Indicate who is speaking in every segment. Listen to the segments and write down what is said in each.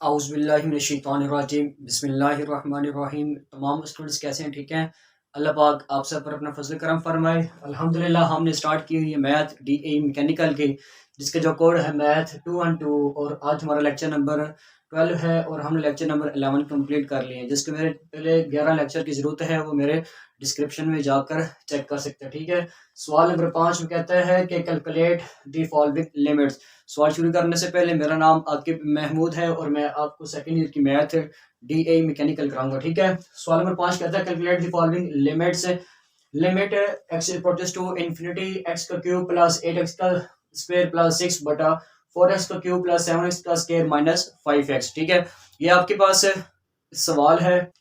Speaker 1: औज़ुबिल्लाहिमिनश्शैतानिर्रजीम बिस्मिल्लाहिर्रहमानिर्रहीम। तमाम स्टूडेंट्स कैसे हैं? ठीक हैं। अल्लाह पाक आप सब पर अपना फजल करम फरमाए। अल्हम्दुलिल्लाह हमने स्टार्ट की हुई है मैथ DA मैकेनिकल की, जिसका जो कोड है मैथ 212 और आज हमारा लेक्चर नंबर 12 है और हमने लेक्चर नंबर 11 कंप्लीट कर लिए हैं। जिसके मेरे पहले 11 लेक्चर की ज़रूरत है वो मेरे डिस्क्रिप्शन में जाकर चेक कर सकते हैं। ठीक है। सवाल नंबर 5 में कहता है कि कैलकुलेट द फॉलोइंग लिमिट्स। सवाल शुरू करने से पहले मेरा नाम आकिब महमूद है और मैं आपको सेकंड ईयर की मैथ DA मैकेनिकल कराऊंगा। ठीक है। सवाल नंबर 5 कहता है calculate the following limits. Limit x approaches to infinity x का क्यूब प्लस 8x का स्क्वायर प्लस 6 बटा 4x का क्यूब प्लस 7x का स्क्वायर माइनस 5x। ठीक है। ये आपके पास सवाल है।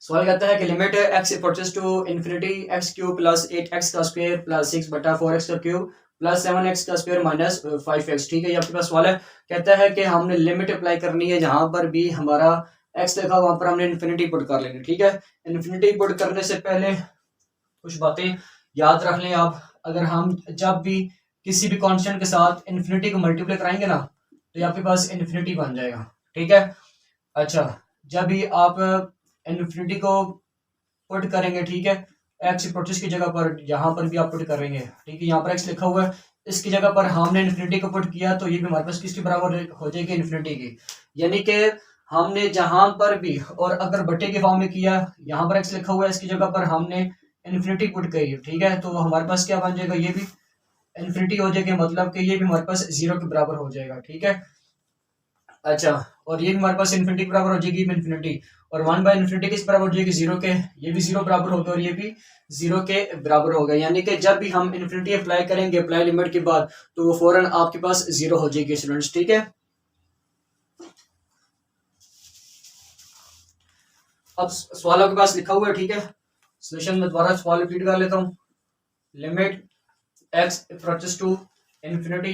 Speaker 1: सवाल कहता है कि limit x approaches to infinity x cube plus 8x का स्क्वायर प्लस 6 बटा 4x का क्यूब प्लस 7x का स्क्वायर माइनस 5x। ठीक है। ये आपके पास सवाल है। कहता है कि हमने लिमिट अप्लाई करनी है, जहां पर भी हमारा x लिखा वहां पर हमने इन्फिनिटी पुट कर लेंगे। ठीक है। इन्फिनिटी पुट करने से पहले कुछ बातें याद रख लें आप। अगर हम जब भी किसी भी कांस्टेंट के साथ इन्फिनिटी को मल्टीप्लाई कराएंगे ना, तो ये आपके पास इन्फिनिटी बन जाएगा। ठीक है। अच्छा, जब भी आप इन्फिनिटी को पुट करेंगे, ठीक है, एक्स अप्रोचेस की जगह पर यहाँ पर भी आप पुट करेंगे। ठीक है। यहाँ पर एक्स लिखा हुआ है, इसकी जगह पर हमने इन्फिनिटी को पुट किया तो ये भी हमारे पास किसके बराबर हो जाएगी? इन्फिनिटी की। यानी कि हमने जहां पर भी, और अगर बटे के फॉर्म में किया, यहाँ पर एक्स लिखा हुआ है, इसकी जगह पर हमने इन्फिनिटी पुट करी। ठीक है। तो हमारे पास क्या बन जाएगा? ये भी इन्फिनिटी हो जाएगी, मतलब कि ये भी हमारे पास 0 के बराबर हो जाएगा। ठीक है। अच्छा, और ये भी हमारे पास इन्फिनिटी के बराबर हो जाएगी इन्फिनिटी, और 1/इन्फिनिटी किस बराबर हो जाएगी? 0 के। ये भी 0 बराबर होगा और ये भी 0 के बराबर होगा। यानी कि जब भी हम इन्फिनिटी अप्लाई करेंगे अप्लाई लिमिट के बाद, तो वो फौरन आपके पास 0 हो जाएगी स्टूडेंट्स। ठीक है। अब सवाल आपके पास लिखा हुआ है। ठीक है। सोल्यूशन में दोबारा सवाल रिपीट कर लेता हूँ। Limit x approaches to infinity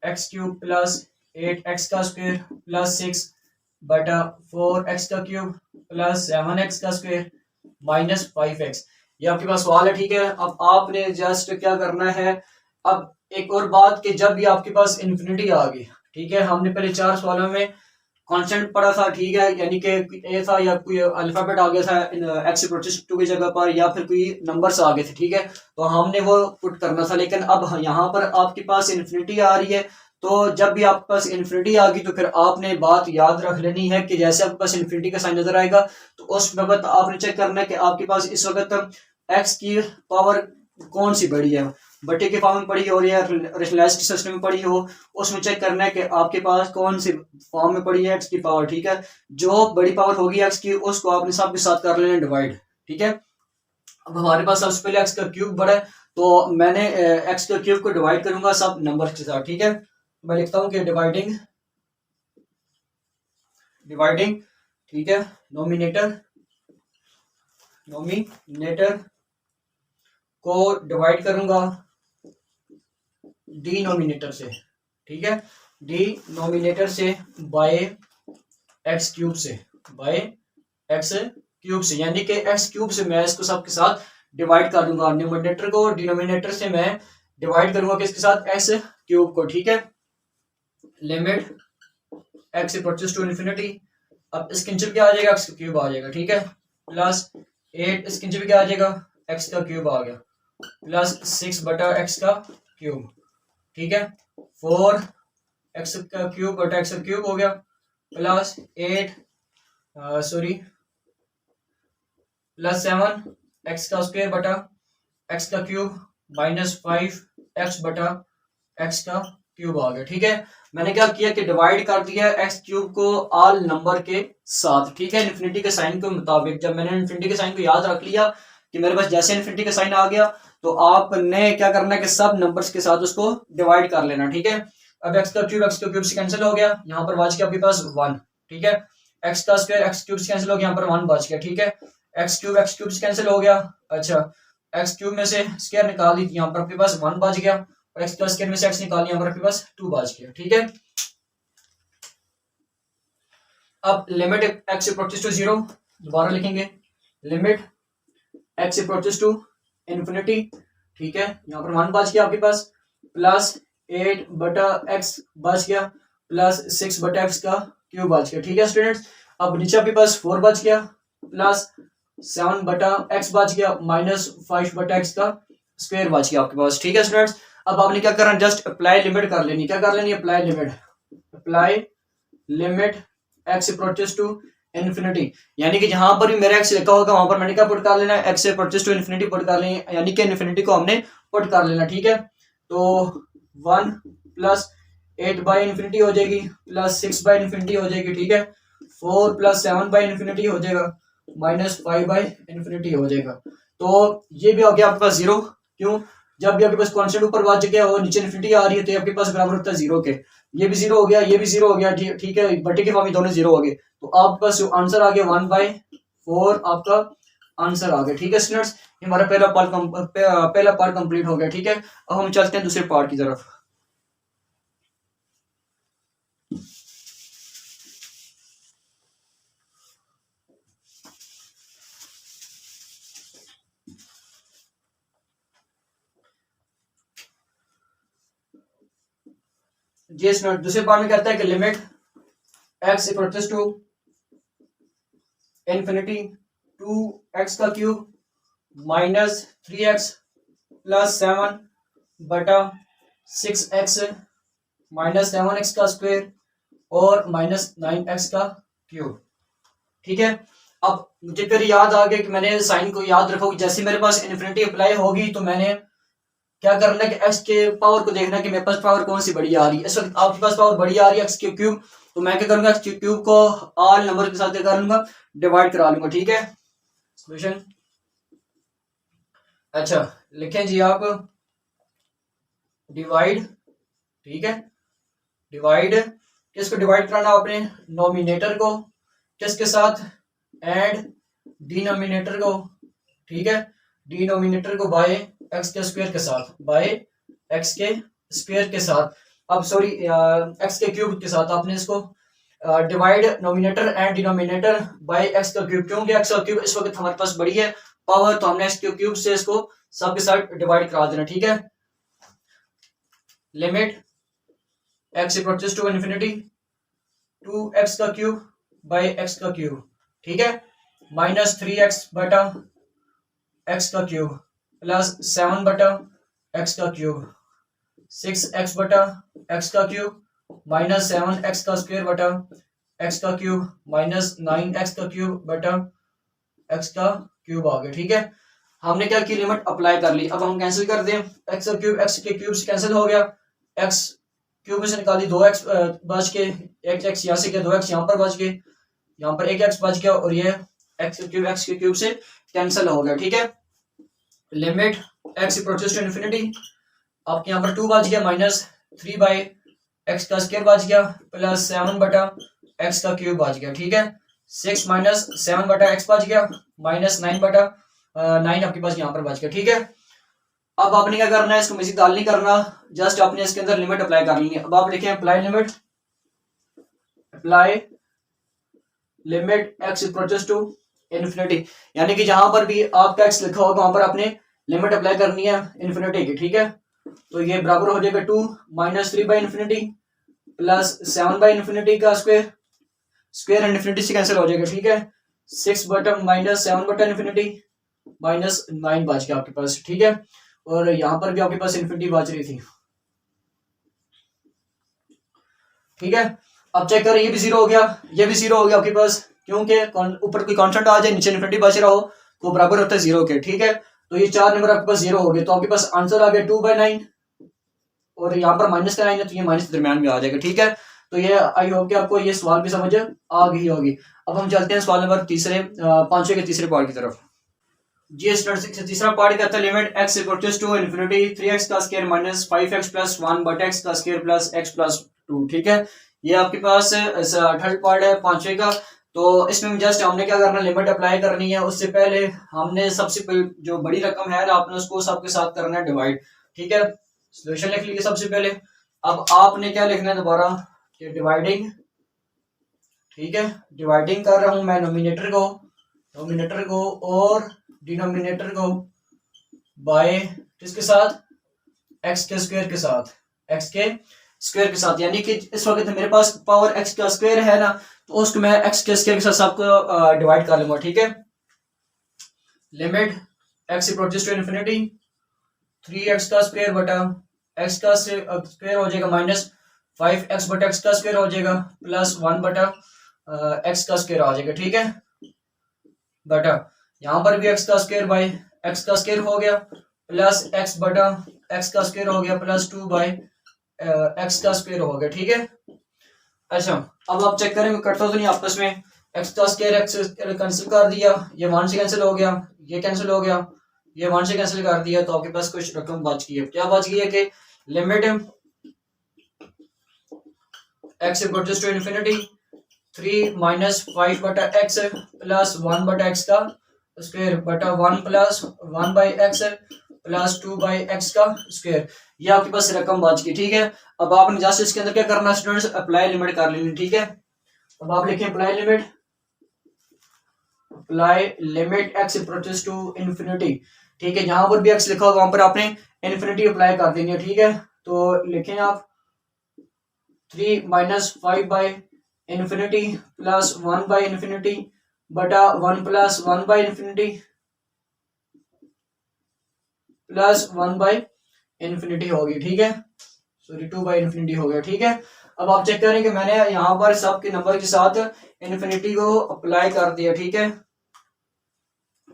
Speaker 1: x cube plus 8x का स्क्वायर प्लस 6 बटा 4x का क्यूब प्लस 7x का स्क्वायर माइनस 5x। ये आपके पास सवाल है। ठीक है। अब आपने जस्ट क्या करना है, अब एक और बात कि जब भी आपके पास इन्फिनिटी आ गई, ठीक है, हमने पहले 4 सवालों में कांस्टेंट पढ़ा था। ठीक है। यानी कि ए था या कोई अल्फाबेट आ गया था एक्स अप्रोचेस टू की जगह पर, या फिर कोई नंबर्स आ गए थे। ठीक है। तो हमने वो पुट करना था, लेकिन अब यहाँ पर आपके पास इन्फिनिटी आ रही है। तो जब भी आपके पास इन्फिनिटी आ गई तो फिर आपने बात याद रख लेनी है कि जैसे आपके पास इन्फिनिटी का साइन नजर आएगा तो उस वक्त आपने चेक करना है कि आपके पास इस वक्त एक्स की पावर कौन सी बड़ी है, बटे के फॉर्म में पड़ी हो या रेशनलाइज्ड सिस्टम में पड़ी हो, उसमें चेक करना है कि आपके पास कौन सी फॉर्म में पड़ी है एक्स की पावर। ठीक है। जो बड़ी पावर होगी एक्स की, उसको आपने सब के साथ कर लेना डिवाइड। ठीक है। अब हमारे पास सबसे पहले एक्स का क्यूब बड़ा है, तो मैंने एक्स का क्यूब को डिवाइड करूंगा सब नंबर के साथ। ठीक है। मैं लिखता हूं कि डिवाइडिंग डिवाइडिंग ठीक है, नोमिनेटर को डिवाइड करूंगा डिनोमिनेटर से। ठीक है। डिनोमिनेटर से बाय एक्स क्यूब से, बाय एक्स क्यूब से, यानी कि एक्स क्यूब से मैं इसको सबके साथ डिवाइड कर दूंगा। न्यूमरेटर को डिनोमिनेटर से मैं डिवाइड करूंगा किसके साथ? एक्स क्यूब को। ठीक है। Limit x approaches to infinity, अब इसके नीचे क्या आ जाएगा? एक्स का क्यूब आ जाएगा। ठीक है। प्लस 8, इसके नीचे क्या आ जाएगा? एक्स का क्यूब आ गया, प्लस 6 बटा एक्स का क्यूब। ठीक है। 4 एक्स का क्यूब बटा एक्स का क्यूब हो गया, प्लस 8 प्लस 7 एक्स का स्क्वायर बटा एक्स का क्यूब माइनस 5 एक्स बटा एक्स का क्यूब आ गया। ठीक है। मैंने क्या किया कि डिवाइड कर दिया एक्स क्यूब को ऑल नंबर के साथ। ठीक है। इन्फिनिटी के साइन के मुताबिक जब मैंने इन्फिनिटी के साइन को याद रख लिया कि मेरे पास जैसे इन्फिनिटी का साइन आ गया, तो आपने क्या करना है कि सब नंबर्स के साथ उसको डिवाइड कर लेना। ठीक है। अब एक्स का क्यूब से कैंसिल हो गया, यहाँ पर बच गया आपके पास 1। ठीक है। एक्स का स्क्वायर एक्स क्यूब से कैंसिल हो गया, यहाँ पर 1 बच गया। ठीक है। एक्स क्यूब से कैंसिल हो गया। अच्छा, एक्स क्यूब में से स्क्वायर निकाल दी, यहाँ पर आपके पास 1 बच गया, और एक्स प्लस स्क्वायर में से एक्स निकाल लिया, यहाँ पर आपके पास 2 बच गया। ठीक है। अब लिमिट एक्स अप्रोचेस टू 0 दोबारा लिखेंगे, limit x approaches to infinity. ठीक है। यहाँ पर 1 बच गया आपके पास, प्लस 8 बटा एक्स बच गया, प्लस 6 बटा एक्स का क्यूब बच गया। ठीक है स्टूडेंट्स, अब नीचे आपके पास 4 बच गया प्लस 7 बटा एक्स बच गया माइनस 5 बटा एक्स का स्क्वायर बच गया आपके पास। ठीक है स्टूडेंट्स, अब आपने क्या करना, जस्ट अप्लाई लिमिट कर लेनी। क्या कर लेनी, apply limit, apply limit x approaches to infinity, यानी कि जहां पर भी मेरा एक्स लिखा होगा वहां पर मैंने क्या पुट कर लेना, x approaches to infinity put कर लेनी, यानी कि इन्फिनिटी को हमने पुट कर लेना। ठीक है, तो 1 प्लस 8 बाई इन्फिनिटी हो जाएगी प्लस 6 बाई इन्फिनिटी हो जाएगी। ठीक है, 4 प्लस 7 बाई इन्फिनिटी हो जाएगा माइनस 5 बाई इन्फिनिटी हो जाएगा। तो ये भी हो गया आपके पास जीरो। क्यों, जब भी आपके पास कांस्टेंट ऊपर बच गया और नीचे इन्फिनिटी आ रही है तो आपके पास बराबर होता है जीरो के। ये भी जीरो हो गया, ये भी जीरो हो गया। ठीक है, बटे के फॉर्म में दोनों जीरो हो गए, तो आपके पास जो आंसर आ गया 1/4 आपका आंसर आ गया। ठीक है स्टूडेंट्स, हमारा पहला पार्ट कंप्लीट हो गया। ठीक है, अब हम चलते हैं दूसरे पार्ट की तरफ। जी स्टूडेंट, दूसरे पार्ट में कहता है कि limit x equals to infinity 2x का क्यूब माइनस 3x प्लस 7 बटा 6x माइनस 7x का स्क्वायर और माइनस 9x का क्यूब। ठीक है, अब मुझे फिर याद आ गया कि मैंने साइन को याद रखो, जैसे मेरे पास इन्फिनिटी अप्लाई होगी तो मैंने क्या करना है कि x के पावर को देखना कि मेरे पास पावर कौन सी बड़ी आ रही है। इस वक्त आपके पास पावर बड़ी आ रही है x के क्यूब, तो मैं क्या करूंगा, x के क्यूब को ऑल नंबर के साथ क्या कर लूंगा, डिवाइड करा लूंगा। ठीक है, सॉल्यूशन, अच्छा लिखें जी आप डिवाइड। ठीक है, डिवाइड, किसको डिवाइड कराना आपने, नोमिनेटर को किसके साथ, एंड डिनोमिनेटर को। ठीक है, डिनोमिनेटर को बाय एक्स के स्क्वायर के साथ, बाय एक्स के स्क्वायर के साथ, अब सॉरी एक्स के क्यूब के साथ आपने इसको divide nominator and denominator by x का क्यूब, क्योंकि एक्स का क्यूब इस वक्त हमारे पास बड़ी है पावर, तो हमने एक्स के क्यूब से इसको सबके साथ डिवाइड करा देना। ठीक है, limit x approaches to infinity 2x का क्यूब बाय x का क्यूब। ठीक है, माइनस 3x बटा x का क्यूब प्लस 7 बटा x का क्यूब, 6x बटा x का क्यूब माइनस 7x का स्क्वायर बटा x का क्यूब माइनस 9x का क्यूब बटा x का क्यूब आ गया। ठीक है, हमने क्या की, लिमिट अप्लाई कर ली। अब हम कैंसिल कर दें, x का क्यूब x के क्यूब से कैंसिल हो गया, x क्यूब में से निकाल दी 2x बच के, एक x यहाँ से क्या 2x यहाँ पर बच गए, यहाँ पर एक x बच गया और ये x के क्यूब से कैंसिल हो गया। ठीक है, limit x approaches to infinity, आपके यहाँ पर 2 बच गया माइनस 3 बाई एक्स का स्क्वायर बच गया प्लस 7 बटा एक्स का क्यूब बच गया। ठीक है, 6 माइनस 7 बटा एक्स बच गया माइनस 9 बटा 9 आपके पास यहाँ पर बच गया। ठीक है, अब आपने क्या करना है, इसको मजीद दाल नहीं करना, जस्ट आपने इसके अंदर लिमिट अप्लाई कर लेनी है। अब आप लिखें apply limit, apply limit x approaches to infinity, यानी कि जहां पर भी आपका एक्स लिखा होगा वहां पर आपने लिमिट अप्लाई करनी है इन्फिनिटी की। ठीक है, तो ये बराबर हो जाएगा 2 minus 3 by infinity plus 7 by infinity का स्क्वायर, स्क्वायर एंड इन्फिनिटी से कैंसिल हो जाएगा। ठीक है, 6 बटा माइनस 7 बटा इन्फिनिटी माइनस 9 बच गया आपके पास। ठीक है, और यहां पर भी आपके पास इन्फिनिटी बच रही थी। ठीक है, अब चेक करें, ये भी जीरो हो गया, ये भी जीरो हो गया आपके पास, क्योंकि ऊपर कोई कांस्टेंट आ जाए नीचे इन्फिनिटी बच रहा हो तो बराबर होता है जीरो के। ठीक है, तो ये 4 नंबर आपके पास जीरो हो गए, तो आपके पास आंसर आ गया 2/9 और यहाँ पर माइनस का 9 है तो ये माइनस दरमियान में आ जाएगा। ठीक है, तो ये आई होप कि आपको ये सवाल भी समझ आ गई होगी। अब हम चलते हैं सवाल नंबर पांचवे के तीसरे पार्ट की तरफ। जी स्टूडेंट्स, तीसरा पार्ट कहता है limit x equals to infinity 3x का स्क्वायर माइनस 5x प्लस 1 बटा x का स्क्वायर प्लस x प्लस 2। ठीक है, ये आपके पास थर्ड पार्ट है पांचवे का। तो इसमें जस्ट हमने क्या करना, लिमिट अप्लाई करनी है, उससे पहले हमने सबसे जो बड़ी रकम है आपने उसको सबके साथ करना है डिवाइड। ठीक है, सॉल्यूशन लिख लीजिए सबसे पहले। अब आपने क्या लिखना है दोबारा, कि डिवाइडिंग। ठीक है, डिवाइडिंग कर रहा हूं मैं नोमिनेटर को और डिनोमिनेटर को बाय किसके साथ, एक्स के स्क्वायर के साथ, एक्स के स्क्वायर के साथ, यानी कि इस वक्त मेरे पास पावर एक्स का स्क्वायर है ना, तो उसको मैं एक्स के स्क्वायर के साथ सबको डिवाइड कर लूंगा, ठीक है। Limit x approaches to infinity 3x का स्क्वायर बटा एक्स का स्क्वायर हो जाएगा माइनस 5x बटा एक्स का स्क्वायर हो जाएगा प्लस 1 बटा एक्स का स्क्वायर आ जाएगा, ठीक है। बटा यहाँ पर भी एक्स का स्क्वायर बाई एक्स का स्क्वायर हो गया प्लस एक्स बटा एक्स का स्क्वायर हो गया प्लस 2 बाई एक्स का स्क्वायर हो गया, ठीक है। अच्छा, अब आप चेक करेंगे कटता तो नहीं आपस में, एक्स का स्क्वायर एक्स कैंसिल कर दिया, ये 1 से कैंसिल हो गया, ये कैंसिल हो गया, ये 1 से कैंसिल कर दिया, तो आपके पास कुछ रकम बच गई है। क्या बच गई है कि limit x approaches to infinity 3 minus 5 बटा एक्स प्लस 1 बटा एक्स का स्क्वायर बटा 1 plus 1 by x plus 2 by x का स्क्वायर, ये आपके पास रकम बच गई, ठीक है। अब आपने जस्ट इसके अंदर क्या करना है स्टूडेंट्स, अप्लाई लिमिट कर लेनी, ठीक है। अब आप लिखें apply limit x approaches to infinity, ठीक है। जहां पर भी एक्स लिखा होगा वहां पर आपने इन्फिनिटी अप्लाई कर देनी है, ठीक है। तो लिखें आप 3 minus 5 by infinity plus 1 by infinity बटा 1 plus 1 by infinity plus 1 by infinity होगी, ठीक है। सॉरी 2 बाई इन्फिनिटी हो गया, ठीक है। अब आप चेक करें कि मैंने यहाँ पर सबके नंबर के साथ इन्फिनिटी को अप्लाई कर दिया, ठीक है।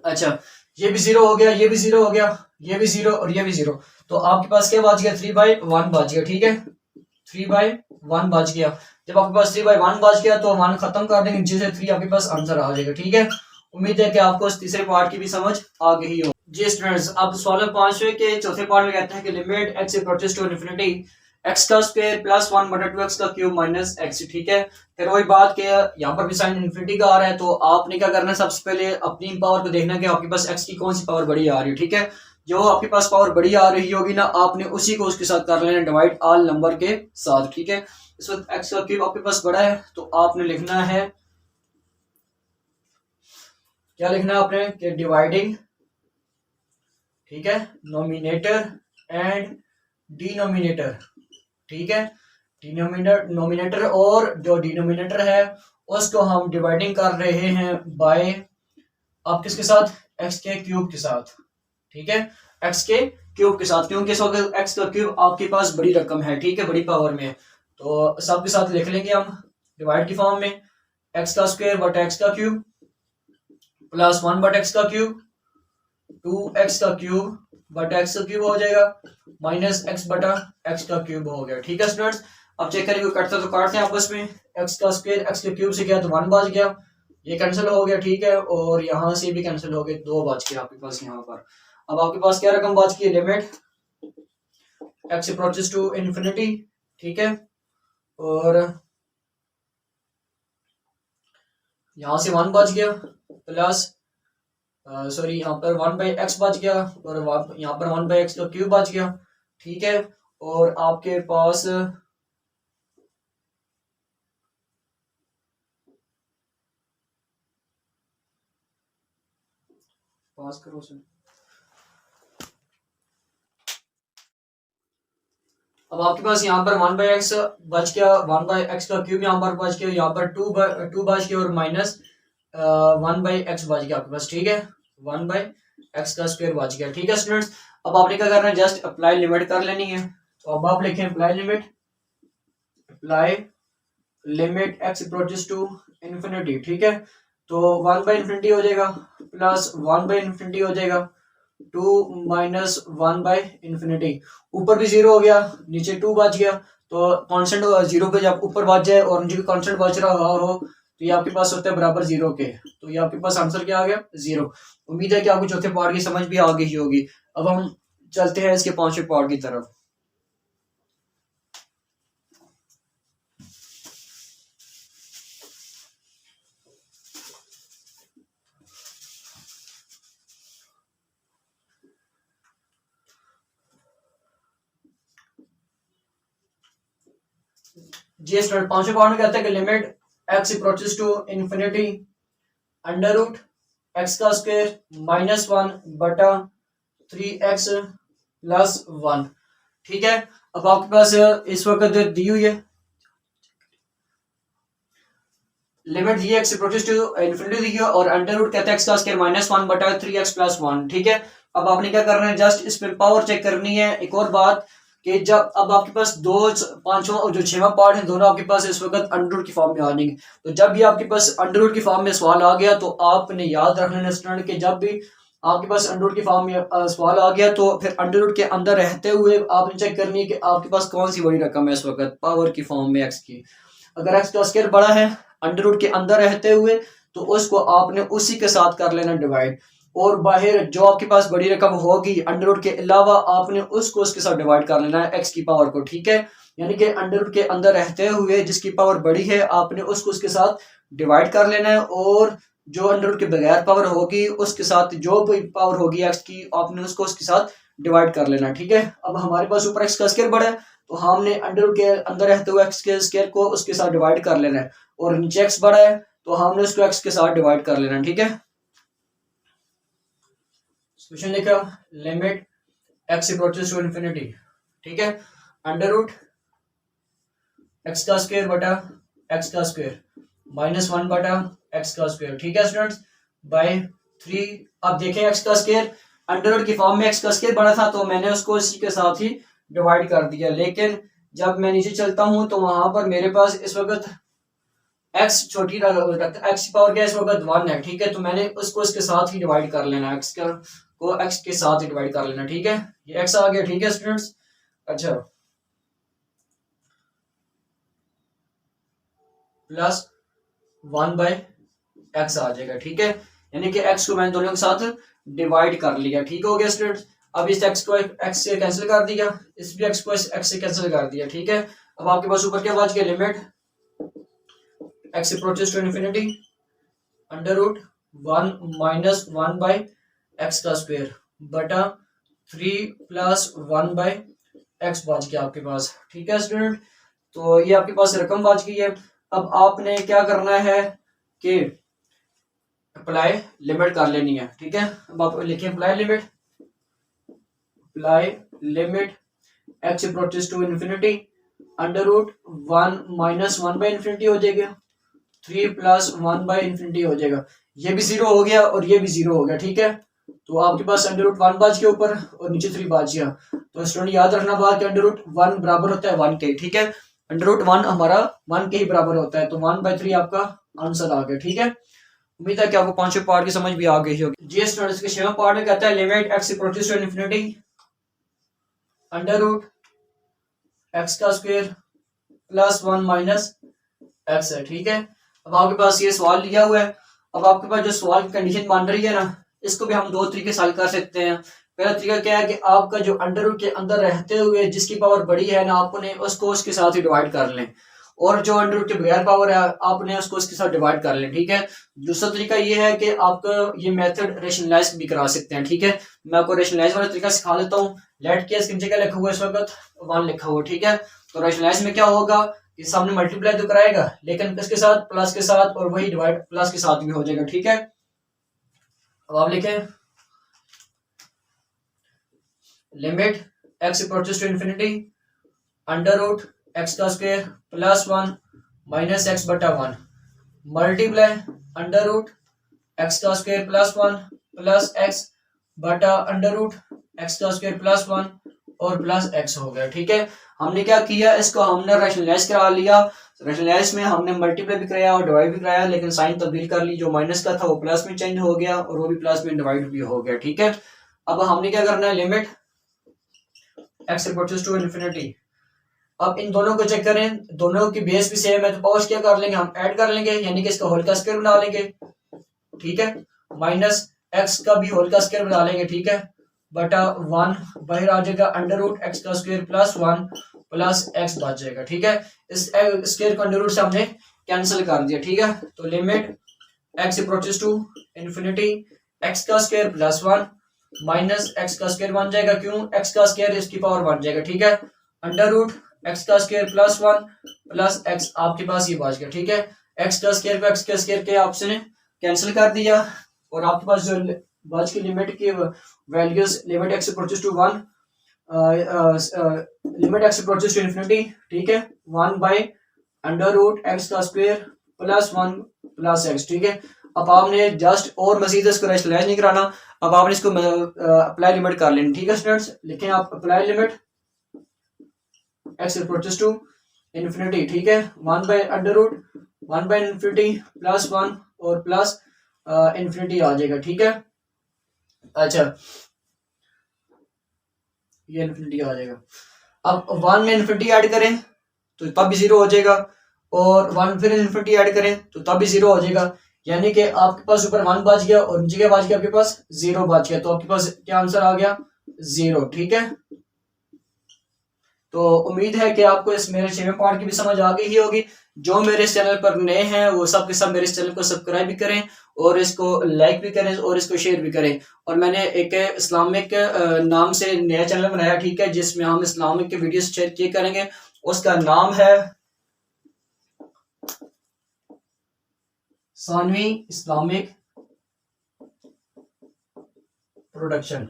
Speaker 1: अच्छा, ये भी 0 हो गया, ये भी 0 हो गया, ये भी 0 और ये भी 0, तो आपके पास क्या बच गया 3/1 बच गया, ठीक है। 3/1 बच गया। जब आपके पास 3/1 बच गया तो 1 खत्म कर देंगे, जिससे 3 आपके पास आंसर आ जाएगा, ठीक है। उम्मीद है कि आपको इस तीसरे पार्ट की भी समझ आ गई हो। जी स्टूडेंट्स, अब सवाल 5वें के चौथे पार्ट में कहते हैं कि limit x approaches to infinity x का स्क्वायर प्लस 1 बटा 2 एक्स का क्यूब माइनस एक्स, ठीक है। फिर वही बात के यहाँ पर भी साइन इन्फिनिटी का आ रहा है, तो आपने क्या करना है, सबसे पहले अपनी पावर को देखना कि आपके पास एक्स की कौन सी पावर बड़ी आ रही है, ठीक है। जो आपके पास पावर बड़ी आ रही होगी ना, आपने उसी को उसके साथ कर लेना डिवाइड ऑल नंबर के साथ, ठीक है। इस वक्त एक्स का क्यूब आपके पास बड़ा है, तो आपने लिखना है, क्या लिखना है आपने कि डिवाइडिंग, ठीक है, नोमिनेटर एंड डिनोमिनेटर, ठीक है। नोमिनेटर और जो डिनोमिनेटर है उसको हम डिवाइडिंग कर रहे हैं बाय आप किसके साथ, एक्स के क्यूब के साथ, ठीक है। एक्स के क्यूब के साथ, क्योंकि एक्स का क्यूब आपके पास बड़ी रकम है, ठीक है, बड़ी पावर में है, तो सबके साथ लिख लेंगे हम डिवाइड की फॉर्म में, एक्स का स्क्वायर बटा एक्स का क्यूब प्लस 1 बटा एक्स का क्यूब 2x का क्यूब बटा एक्स का क्यूब हो जाएगा माइनस एक्स बटा एक्स का क्यूब हो गया, ठीक है स्टूडेंट्स। अब चेक करेंगे कटता तो काटते हैं आपस में, एक्स का स्क्वायर एक्स के क्यूब से क्या तो 1 बच गया, ये कैंसिल हो गया, ठीक है, और यहाँ से भी कैंसिल हो गए, 2 बच गया आपके पास यहाँ पर। अब आपके पास क्या रकम बच गई, limit x approaches to infinity, ठीक है, और यहाँ से 1 बच गया प्लस सॉरी यहाँ पर 1 बाई एक्स बच गया, और यहाँ पर 1 बाई एक्स का क्यूब बच गया, ठीक है। और आपके पास पास करो सर। अब आपके पास यहाँ पर 1 बाई एक्स बच गया, 1 बाई एक्स का क्यूब यहाँ पर बच गया, यहाँ पर 2 बच गया और माइनस 1 बाई एक्स बच गया आपके पास, ठीक है। 1 बाई एक्स का स्क्वायर बच गया, ठीक है स्टूडेंट्स। अब आपने क्या करना है, जस्ट अप्लाई लिमिट कर लेनी है, तो अब आप लिखें apply limit x approaches to infinity, ठीक है। तो 1 बाई इन्फिनिटी हो जाएगा प्लस 1 बाई इन्फिनिटी हो जाएगा 2 माइनस 1 बाई इन्फिनिटी, ऊपर भी 0 हो गया नीचे 2 बच गया, तो कांस्टेंट 0 पे जब ऊपर बच जाए और नीचे कांस्टेंट बच रहा हो तो ये आपके पास होता है बराबर 0 के, तो ये आपके पास आंसर क्या आ गया 0। उम्मीद है कि आपको चौथे पार्ट की समझ भी आ गई होगी। अब हम चलते हैं इसके 5वें पार्ट की तरफ। जी स्टूडेंट, 5वें पार्ट में कहते हैं कि limit x approaches to infinity under root x का स्क्वायर माइनस 1 बटा 3x प्लस 1, ठीक है। अब आपके पास इस वक्त दी हुई है लिमिट दी एक्स अप्रोचेस टू इन्फिनिटी दी है और अंडर रूट कहता है एक्स का स्क्वायर माइनस वन बटा 3x प्लस वन। ठीक है, अब आपने क्या करना है, जस्ट इस पे पावर चेक करनी है। एक और बात कि जब अब आपके पास दो पांचवा और जो छठवां पार्ट है दोनों आपके पास इस वक्त अंडर रूट की फॉर्म में आ जाएंगे। तो जब भी आपके पास अंडर रूट की फॉर्म में सवाल आ गया तो आपने याद रखना है स्टूडेंट कि जब भी आपके पास अंडर रूट की फॉर्म में सवाल आ गया तो फिर अंडर रूट के अंदर रहते हुए आपने चेक करनी है कि आपके पास कौन सी बड़ी रकम है इस वक्त पावर की फॉर्म में एक्स की। अगर एक्स का स्क्वायर बड़ा है अंडर रूट के अंदर रहते हुए तो उसको आपने उसी के साथ कर लेना डिवाइड, और बाहर जो आपके पास बड़ी रकम होगी अंडर रूट के अलावा आपने उसको उसके साथ डिवाइड कर लेना है एक्स की पावर को। ठीक है, यानी कि अंडर रूट के अंदर रहते हुए जिसकी पावर बड़ी है आपने उसको उसके साथ डिवाइड कर लेना है, और जो अंडर रूट के बगैर पावर होगी उसके साथ जो भी पावर होगी एक्स की आपने उसको उसके साथ डिवाइड कर लेना। ठीक है, अब हमारे पास ऊपर एक्स का स्क्वायर बड़ा है तो हमने अंडर रूट के अंदर रहते हुए एक्स के स्क्वायर को उसके साथ डिवाइड कर लेना है, और नीचे एक्स बड़ा है तो हमने उसको एक्स के साथ डिवाइड कर लेना। ठीक है, सॉल्यूशन लिखा limit x approaches to infinity. ठीक है, अंडर रूट एक्स का स्क्वायर बटा एक्स का स्क्वायर माइनस वन बटा एक्स का स्क्वायर। ठीक है स्टूडेंट्स, बाय 3। अब देखें एक्स का स्क्वायर अंडर रूट की फॉर्म में एक्स का स्क्वायर बड़ा था तो मैंने उसको इसी के साथ ही डिवाइड कर दिया, लेकिन जब मैं नीचे चलता हूं तो वहां पर मेरे पास इस वक्त एक्स छोटी एक्स की पावर क्या इस वक्त 1 है। ठीक है, तो मैंने उसको इसके साथ ही डिवाइड कर लेना, एक्स का को एक्स के साथ ही डिवाइड कर लेना। ठीक है, ये एक्स आ गया। ठीक है स्टूडेंट्स, अच्छा प्लस 1 बाय एक्स आ जाएगा। ठीक है, यानी कि एक्स को मैंने दोनों के साथ डिवाइड कर लिया। ठीक हो गया स्टूडेंट्स, अब इस एक्स को एक्स से कैंसिल कर दिया, इस भी एक्स को एक्स से कैंसिल कर दिया। ठीक है, अब आपके पास ऊपर क्या बच गया, limit x approaches to infinity under root 1 minus 1 by x का स्क्वायर बटा 3 प्लस 1 बाय एक्स बच गया आपके पास। ठीक है स्टूडेंट, तो ये आपके पास रकम बच गई है। अब आपने क्या करना है कि अप्लाई लिमिट कर लेनी है। ठीक है, अब आप लिखें apply limit x approaches to infinity under root 1 minus 1 by infinity हो जाएगा, 3 प्लस 1 बाय इन्फिनिटी हो जाएगा, ये भी जीरो हो गया और ये भी जीरो हो गया। ठीक है, तो आपके पास अंडर रूट 1 बच गया ऊपर और नीचे 3 बच गया। तो स्टूडेंट याद रखना बात कि अंडर रूट 1 बराबर होता है 1 के। ठीक है, अंडर रूट 1 हमारा 1 के ही बराबर होता है, तो 1/3 आपका आंसर आ गया। ठीक है, उम्मीद है कि आपको पांचवें पार्ट की समझ भी आ गई होगी। जी स्टूडेंट्स, के छठवें पार्ट में कहता है limit x approaches to infinity under root x का स्क्वायर प्लस 1 माइनस एक्स है। ठीक है, अब आपके पास ये सवाल लिया हुआ है। अब आपके पास जो सवाल की कंडीशन मान रही है ना, इसको भी हम दो तरीके से हल कर सकते हैं। पहला तरीका क्या है कि आपका जो अंडर रूट के अंदर रहते हुए जिसकी पावर बड़ी है ना आपने उसको उसके साथ ही डिवाइड कर लें, और जो अंडर रूट के बगैर पावर है आपने उसको उसके साथ डिवाइड कर लें। ठीक है, दूसरा तरीका ये है कि आपका ये मेथड रेशनलाइज भी करा सकते हैं। ठीक है, मैं आपको रेशनलाइज वाला तरीका सिखा देता हूँ। लेट के इसकी जगह लिखा हुआ है इस वक्त 1 लिखा हुआ। ठीक है, तो रेशनलाइज में क्या होगा, ये सामने मल्टीप्लाई तो कराएगा लेकिन किसके साथ, प्लस के साथ, और वही डिवाइड प्लस के साथ भी हो जाएगा। ठीक है, अब आप लिखें limit x approaches to infinity under root x का स्क्वायर प्लस 1 माइनस एक्स बटा 1 मल्टीप्लाई अंडर रूट एक्स का स्क्वायर प्लस 1 प्लस एक्स बटा अंडर रूट एक्स का स्क्वायर प्लस 1 और प्लस एक्स हो गया। ठीक है, हमने क्या किया, इसको हमने रैशनलाइज करा लिया। रैशनलाइज में हमने मल्टीप्लाई भी कराया और डिवाइड भी कराया, लेकिन साइन तब्दील कर ली, जो माइनस का था वो प्लस में चेंज हो गया और वो भी प्लस में डिवाइड भी हो गया। ठीक है, अब हमने क्या करना है, limit x approaches to infinity. अब इन दोनों को चेक करें, दोनों की बेस भी सेम है तो पावर्स क्या कर लेंगे, हम ऐड कर लेंगे, यानी कि इसका होल का स्क्वायर बना लेंगे। ठीक है, माइनस एक्स का भी होल का स्क्वायर बना लेंगे। ठीक है, बटा 1 बाहर आ जाएगा, अंडर रूट एक्स का स्क्वायर प्लस 1 प्लस एक्स बच जाएगा। ठीक है, इस स्क्वायर को अंडर रूट से हमने कैंसिल कर दिया। ठीक है, तो limit x approaches to infinity x का स्क्वायर प्लस 1 माइनस एक्स का स्क्वायर बन जाएगा, क्यों, एक्स का स्क्वायर इसकी पावर बन जाएगा। ठीक है, अंडर रूट एक्स का स्क्वायर प्लस 1 प्लस एक्स आपके पास ये बच गया। ठीक है, एक्स का स्क्वायर को एक्स के स्क्वायर के आपसे कैंसिल कर दिया और आपके पास जो बच की लिमिट की values limit x approaches to 1 limit x approaches to infinity, ठीक है, 1/√x² +1 + x, ठीक है। अब आपने जस्ट और मजीद इसको रेशनलाइज नहीं कराना, अब आपने इसको अप्लाई लिमिट कर लेनी, ठीक है स्टूडेंट्स। लिखें आप apply limit x approaches to infinity, ठीक है, 1/√1/∞ +1 और प्लस इन्फिनिटी आ जाएगा, ठीक है। अच्छा, ये इन्फिनिटी आ जाएगा। अब 1 में इन्फिनिटी ऐड करें तो तब भी 0 हो जाएगा, और 1 फिर इन्फिनिटी ऐड करें तो तब भी 0 हो जाएगा। यानी कि आपके पास ऊपर 1 बच गया और नीचे क्या बच गया, आपके पास 0 बच गया, तो आपके पास क्या आंसर आ गया, 0, ठीक है। तो उम्मीद है कि आपको इस मेरे 6वें पार्ट की भी समझ आ गई ही होगी। जो मेरे इस चैनल पर नए हैं वो सब के सब मेरे इस चैनल को सब्सक्राइब भी करें और इसको लाइक भी करें और इसको शेयर भी करें। और मैंने एक इस्लामिक नाम से नया चैनल बनाया, ठीक है, जिसमें हम इस्लामिक के वीडियोस शेयर करेंगे। उसका नाम है सानवी इस्लामिक प्रोडक्शन,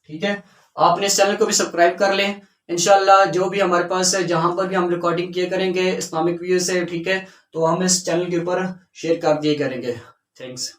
Speaker 1: ठीक है। आपने इस चैनल को भी सब्सक्राइब कर लें। इंशाल्लाह जो भी हमारे पास है, जहां पर भी हम रिकॉर्डिंग किए करेंगे इस्लामिक वीडियो से, ठीक है, तो हम इस चैनल के ऊपर शेयर कर दिए करेंगे। थैंक्स।